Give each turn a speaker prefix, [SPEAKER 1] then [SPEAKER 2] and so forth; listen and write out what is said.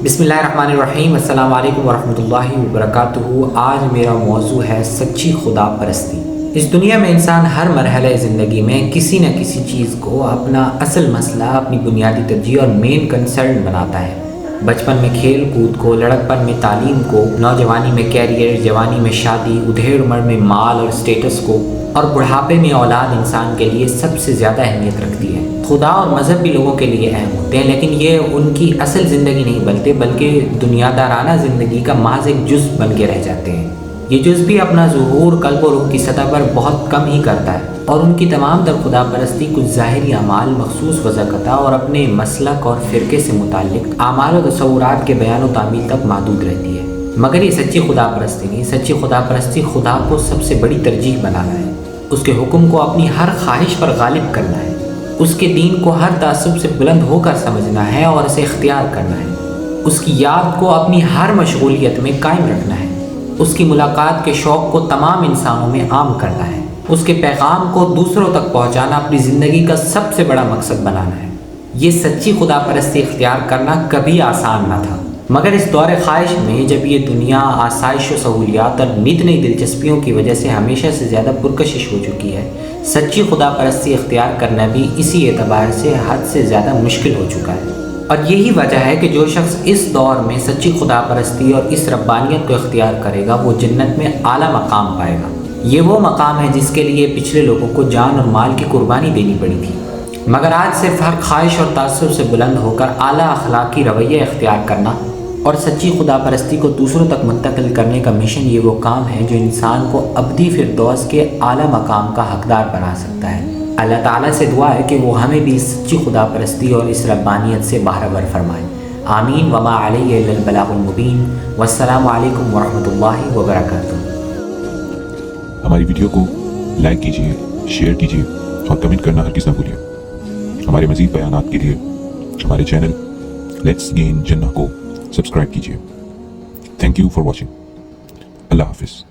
[SPEAKER 1] بسم اللہ الرحمن الرحیم، السلام علیکم ورحمۃ اللہ وبرکاتہ۔ آج میرا موضوع ہے سچی خدا پرستی۔ اس دنیا میں انسان ہر مرحلہ زندگی میں کسی نہ کسی چیز کو اپنا اصل مسئلہ، اپنی بنیادی ترجیح اور مین کنسرن بناتا ہے۔ بچپن میں کھیل کود کو، لڑکپن میں تعلیم کو، نوجوانی میں کیریئر، جوانی میں شادی، ادھیڑ عمر میں مال اور اسٹیٹس کو، اور بڑھاپے میں اولاد انسان کے لیے سب سے زیادہ اہمیت رکھتی ہے۔ خدا اور مذہب بھی لوگوں کے لیے اہم ہوتے ہیں، لیکن یہ ان کی اصل زندگی نہیں بنتے، بلکہ دنیادارانہ زندگی کا محض ایک جز بن کے رہ جاتے ہیں۔ یہ جز بھی اپنا ظہور قلب و روح کی سطح پر بہت کم ہی کرتا ہے، اور ان کی تمام تر خدا پرستی کچھ ظاہری اعمال، مخصوص وضاحتیں اور اپنے مسلک اور فرقے سے متعلق اعمال و تصورات کے بیان و تعمیل تک محدود رہتی ہے۔ مگر یہ سچی خدا پرستی نہیں۔ سچی خدا پرستی خدا کو سب سے بڑی ترجیح بنانا ہے، اس کے حکم کو اپنی ہر خواہش پر غالب کرنا ہے، اس کے دین کو ہر تعصب سے بلند ہو کر سمجھنا ہے اور اسے اختیار کرنا ہے، اس کی یاد کو اپنی ہر مشغولیت میں قائم رکھنا ہے، اس کی ملاقات کے شوق کو تمام انسانوں میں عام کرنا ہے، اس کے پیغام کو دوسروں تک پہنچانا اپنی زندگی کا سب سے بڑا مقصد بنانا ہے۔ یہ سچی خدا پرستی اختیار کرنا کبھی آسان نہ تھا، مگر اس دور خواہش میں جب یہ دنیا آسائش و سہولیات اور نت نئی دلچسپیوں کی وجہ سے ہمیشہ سے زیادہ پرکشش ہو چکی ہے، سچی خدا پرستی اختیار کرنا بھی اسی اعتبار سے حد سے زیادہ مشکل ہو چکا ہے۔ اور یہی وجہ ہے کہ جو شخص اس دور میں سچی خدا پرستی اور اس ربانیت کو اختیار کرے گا، وہ جنت میں اعلیٰ مقام پائے گا۔ یہ وہ مقام ہے جس کے لیے پچھلے لوگوں کو جان اور مال کی قربانی دینی پڑی تھی، مگر آج صرف ہر خواہش اور تعصب سے بلند ہو کر اعلیٰ اخلاقی رویہ اختیار کرنا اور سچی خدا پرستی کو دوسروں تک منتقل کرنے کا مشن، یہ وہ کام ہے جو انسان کو ابدی فردوس کے اعلیٰ مقام کا حقدار بنا سکتا ہے۔ اللہ تعالیٰ سے دعا ہے کہ وہ ہمیں بھی سچی خدا پرستی اور اس ربانیت سے باخبر فرمائے۔ آمین۔ وما علیہ الا البلاغ المبین۔ والسلام علیکم ورحمۃ اللہ وبرکاتہ۔
[SPEAKER 2] ہماری ویڈیو کو لائک کیجیے، شیئر کیجیے اور کمنٹ کرنا ہرگز نہ بھولیے۔ ہمارے مزید بیانات کے لیے ہمارے چینل لیٹس گین جنہ کو سبسکرائب کیجیے۔ Thank you for watching. اللہ حافظ۔